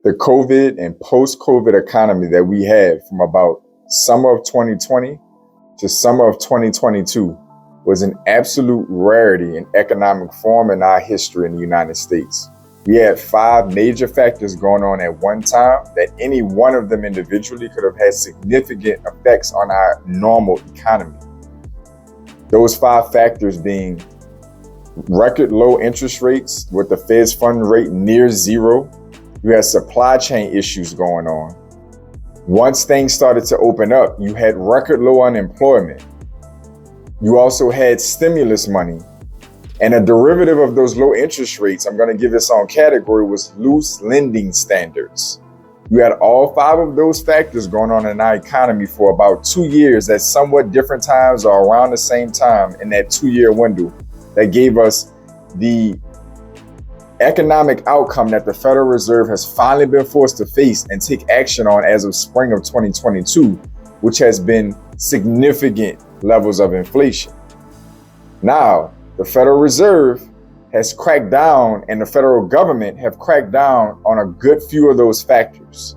The COVID and post-COVID economy that we had from about summer of 2020 to summer of 2022 was an absolute rarity in economic form in our history in the United States. We had 5 major factors going on at one time that any one of them individually could have had significant effects on our normal economy. Those 5 factors being record low interest rates with the Fed's fund rate near zero. You had supply chain issues going on. Once things started to open up, you had record low unemployment. You also had stimulus money. And a derivative of those low interest rates, I'm going to give this on category, was loose lending standards. You had all 5 of those factors going on in our economy for about 2 years at somewhat different times or around the same time in that 2-year window that gave us the economic outcome that the Federal Reserve has finally been forced to face and take action on as of spring of 2022, which has been significant levels of inflation. Now, the Federal Reserve has cracked down and the federal government have cracked down on a good few of those factors.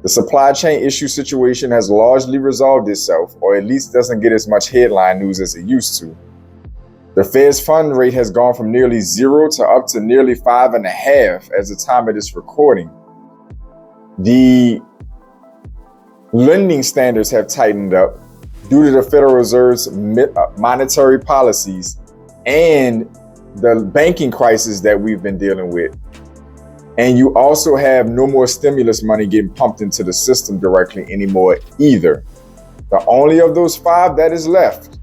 The supply chain issue situation has largely resolved itself, or at least doesn't get as much headline news as it used to. The Fed's fund rate has gone from nearly 0 to up to nearly 5.5 as the time of this recording. The lending standards have tightened up due to the Federal Reserve's monetary policies and the banking crisis that we've been dealing with. And you also have no more stimulus money getting pumped into the system directly anymore either. The only of those 5 that is left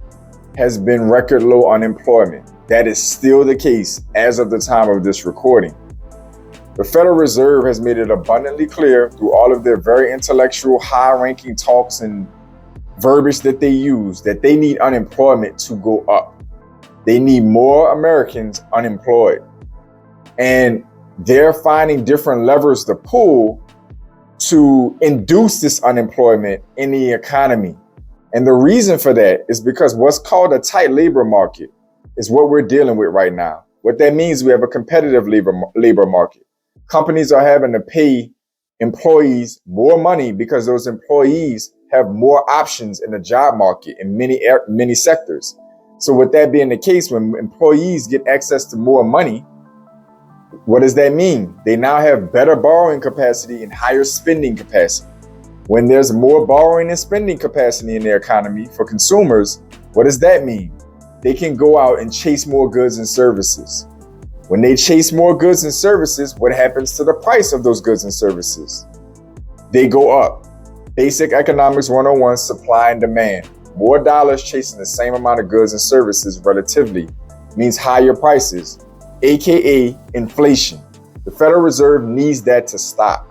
has been record low unemployment. That is still the case as of the time of this recording. The Federal Reserve has made it abundantly clear through all of their very intellectual, high-ranking talks and verbiage that they use that they need unemployment to go up. They need more Americans unemployed. And they're finding different levers to pull to induce this unemployment in the economy. And the reason for that is because what's called a tight labor market is what we're dealing with right now. What that means, we have a competitive labor market. Companies are having to pay employees more money because those employees have more options in the job market in many sectors. So with that being the case, when employees get access to more money, what does that mean? They now have better borrowing capacity and higher spending capacity. When there's more borrowing and spending capacity in the economy for consumers, what does that mean? They can go out and chase more goods and services. When they chase more goods and services, what happens to the price of those goods and services? They go up. Basic economics 101, supply and demand. More dollars chasing the same amount of goods and services relatively means higher prices, aka inflation. The Federal Reserve needs that to stop.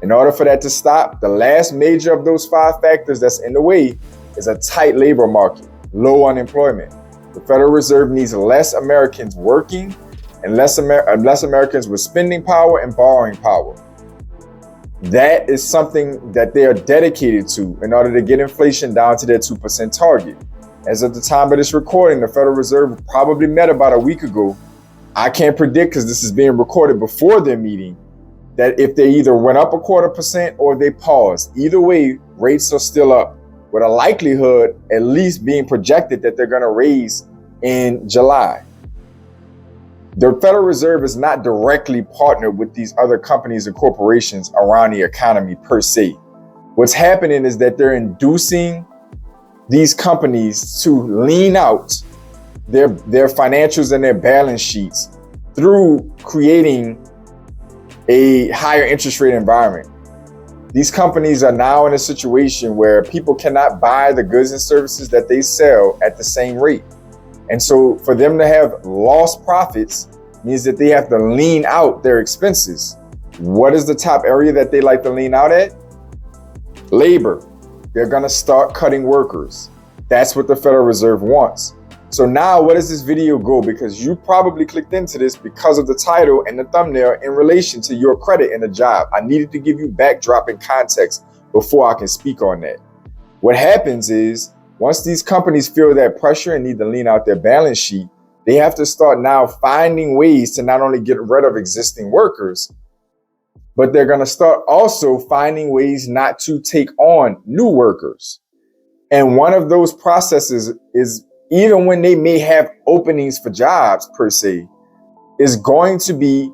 In order for that to stop, the last major of those 5 factors that's in the way is a tight labor market, low unemployment. The Federal Reserve needs less Americans working and less Americans with spending power and borrowing power. That is something that they are dedicated to in order to get inflation down to their 2% target. As of the time of this recording, the Federal Reserve probably met about a week ago. I can't predict because this is being recorded before their meeting, that if they either went up 0.25% or they paused. Either way, rates are still up, with a likelihood at least being projected that they're going to raise in July. The Federal Reserve is not directly partnered with these other companies and corporations around the economy per se. What's happening is that they're inducing these companies to lean out their financials and their balance sheets through creating a higher interest rate environment. These companies are now in a situation where people cannot buy the goods and services that they sell at the same rate. And so for them to have lost profits means that they have to lean out their expenses. What is the top area that they like to lean out at? Labor. They're going to start cutting workers. That's what the Federal Reserve wants. So now where does this video go? Because you probably clicked into this because of the title and the thumbnail in relation to your credit and the job. I needed to give you backdrop and context before I can speak on that. What happens is once these companies feel that pressure and need to lean out their balance sheet, they have to start now finding ways to not only get rid of existing workers, but they're going to start also finding ways not to take on new workers. And one of those processes is, even when they may have openings for jobs per se, is going to be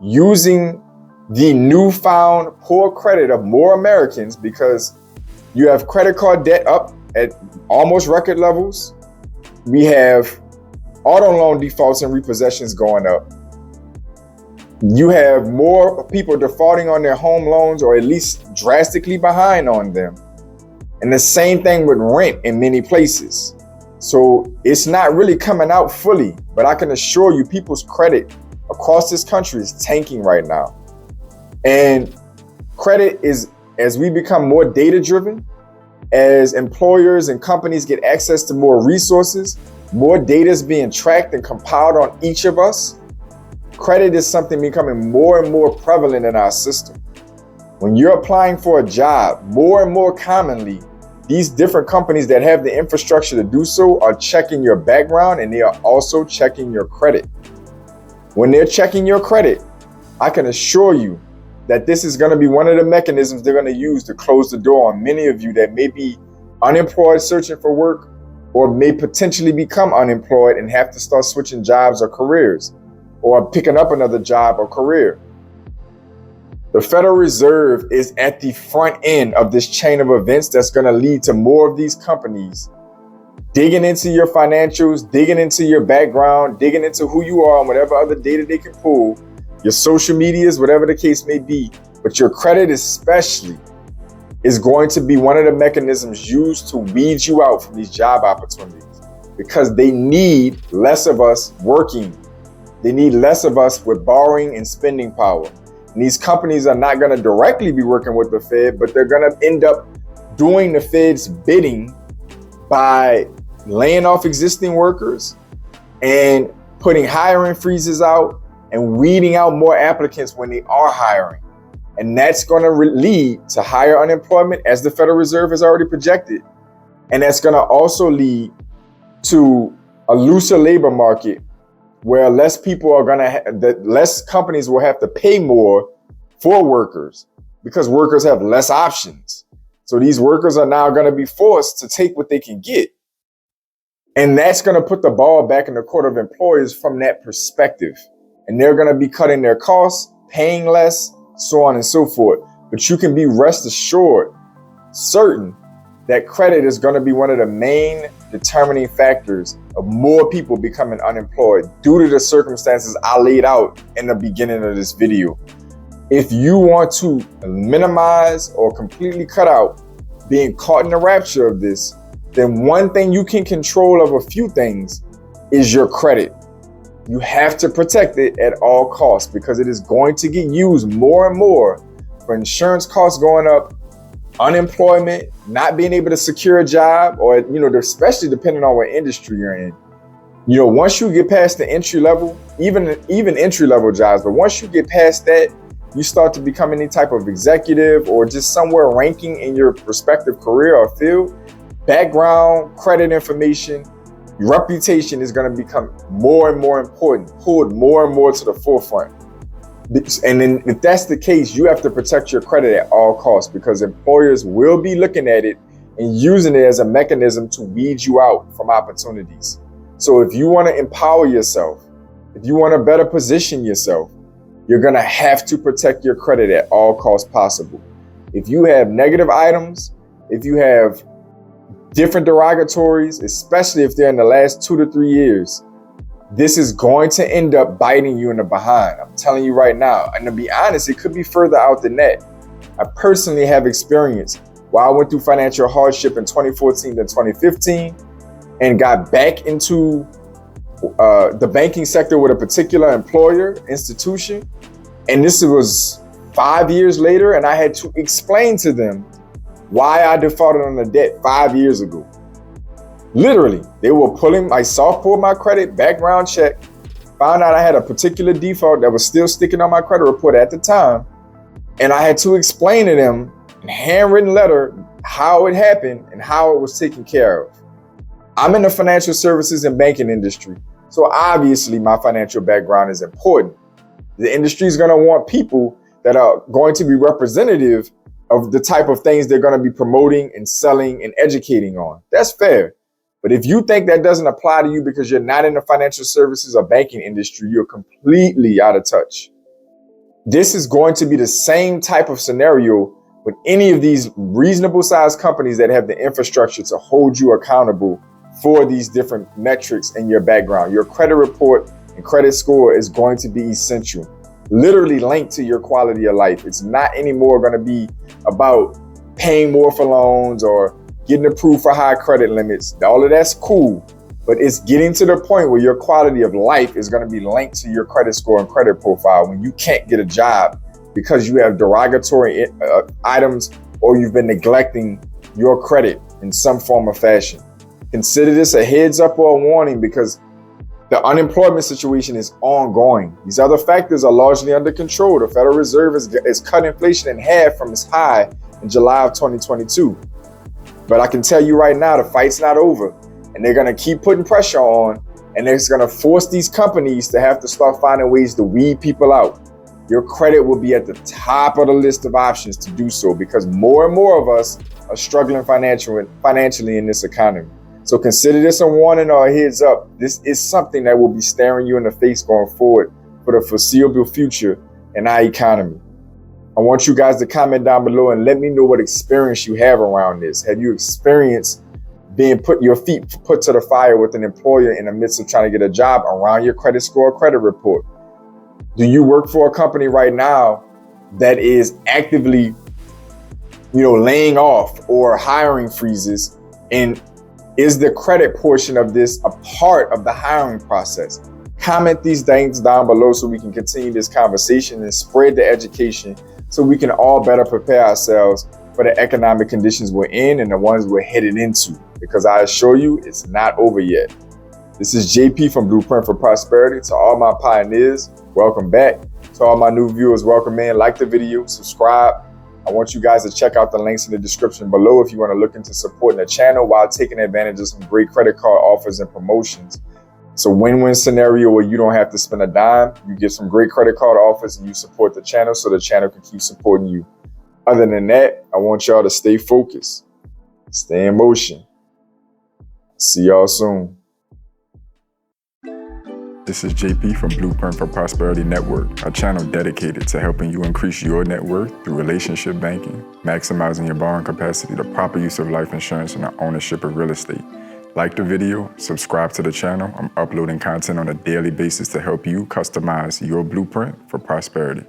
using the newfound poor credit of more Americans, because you have credit card debt up at almost record levels. We have auto loan defaults and repossessions going up. You have more people defaulting on their home loans, or at least drastically behind on them. And the same thing with rent in many places. So it's not really coming out fully, but I can assure you people's credit across this country is tanking right now. And credit is, as we become more data driven, as employers and companies get access to more resources, more data is being tracked and compiled on each of us. Credit is something becoming more and more prevalent in our system. When you're applying for a job, more and more commonly, these different companies that have the infrastructure to do so are checking your background, and they are also checking your credit. When they're checking your credit, I can assure you that this is going to be one of the mechanisms they're going to use to close the door on many of you that may be unemployed, searching for work, or may potentially become unemployed and have to start switching jobs or careers, or picking up another job or career. The Federal Reserve is at the front end of this chain of events that's going to lead to more of these companies digging into your financials, digging into your background, digging into who you are and whatever other data they can pull, your social medias, whatever the case may be. But your credit especially is going to be one of the mechanisms used to weed you out from these job opportunities, because they need less of us working. They need less of us with borrowing and spending power. And these companies are not going to directly be working with the Fed, but they're going to end up doing the Fed's bidding by laying off existing workers and putting hiring freezes out and weeding out more applicants when they are hiring. And that's going to lead to higher unemployment, as the Federal Reserve has already projected. And that's going to also lead to a looser labor market, where less people are going to, less companies will have to pay more for workers, because workers have less options. So these workers are now going to be forced to take what they can get. And that's going to put the ball back in the court of employers from that perspective. And they're going to be cutting their costs, paying less, so on and so forth. But you can be rest assured, certain, that credit is going to be one of the main determining factors of more people becoming unemployed due to the circumstances I laid out in the beginning of this video. If you want to minimize or completely cut out being caught in the rapture of this, then one thing you can control of a few things is your credit. You have to protect it at all costs, because it is going to get used more and more for insurance costs going up, unemployment, not being able to secure a job, or, especially depending on what industry you're in. Once you get past the entry level, even entry level jobs, but once you get past that, you start to become any type of executive or just somewhere ranking in your respective career or field, background, credit information, your reputation is going to become more and more important, pulled more and more to the forefront. And then if that's the case, you have to protect your credit at all costs, because employers will be looking at it and using it as a mechanism to weed you out from opportunities. So if you want to empower yourself, if you want to better position yourself, you're going to have to protect your credit at all costs possible. If you have negative items, if you have different derogatories, especially if they're in the last 2 to 3 years, this is going to end up biting you in the behind. I'm telling you right now. And to be honest, it could be further out than that. I personally have experience while I went through financial hardship in 2014 to 2015 and got back into the banking sector with a particular employer, institution. And this was 5 years later, and I had to explain to them why I defaulted on the debt 5 years ago. Literally, they were soft pulled my credit, background check, found out I had a particular default that was still sticking on my credit report at the time. And I had to explain to them in handwritten letter how it happened and how it was taken care of. I'm in the financial services and banking industry, so obviously my financial background is important. The industry is going to want people that are going to be representative of the type of things they're going to be promoting and selling and educating on. That's fair. But if you think that doesn't apply to you because you're not in the financial services or banking industry, you're completely out of touch. This is going to be the same type of scenario with any of these reasonable sized companies that have the infrastructure to hold you accountable for these different metrics in your background. Your credit report and credit score is going to be essential, literally linked to your quality of life. It's not anymore going to be about paying more for loans or getting approved for high credit limits. All of that's cool, but it's getting to the point where your quality of life is going to be linked to your credit score and credit profile when you can't get a job because you have derogatory items or you've been neglecting your credit in some form or fashion. Consider this a heads up or a warning because the unemployment situation is ongoing. These other factors are largely under control. The Federal Reserve has cut inflation in half from its high in July of 2022. But I can tell you right now, the fight's not over. And they're going to keep putting pressure on. And it's going to force these companies to have to start finding ways to weed people out. Your credit will be at the top of the list of options to do so because more and more of us are struggling financially in this economy. So consider this a warning or a heads up. This is something that will be staring you in the face going forward for the foreseeable future in our economy. I want you guys to comment down below and let me know what experience you have around this. Have you experienced being your feet put to the fire with an employer in the midst of trying to get a job around your credit score or credit report? Do you work for a company right now that is actively, laying off or hiring freezes? And is the credit portion of this a part of the hiring process? Comment these things down below so we can continue this conversation and spread the education so we can all better prepare ourselves for the economic conditions we're in and the ones we're headed into. Because I assure you, it's not over yet. This is JP from Blueprint for Prosperity. To all my pioneers, welcome back. To all my new viewers, welcome in. Like the video, subscribe. I want you guys to check out the links in the description below if you want to look into supporting the channel while taking advantage of some great credit card offers and promotions. It's a win-win scenario where you don't have to spend a dime. You get some great credit card offers and you support the channel so the channel can keep supporting you. Other than that, I want y'all to stay focused, stay in motion. See y'all soon. This is JP from Blueprint for Prosperity Network, a channel dedicated to helping you increase your net worth through relationship banking, maximizing your borrowing capacity, the proper use of life insurance, and the ownership of real estate. Like the video, subscribe to the channel. I'm uploading content on a daily basis to help you customize your blueprint for prosperity.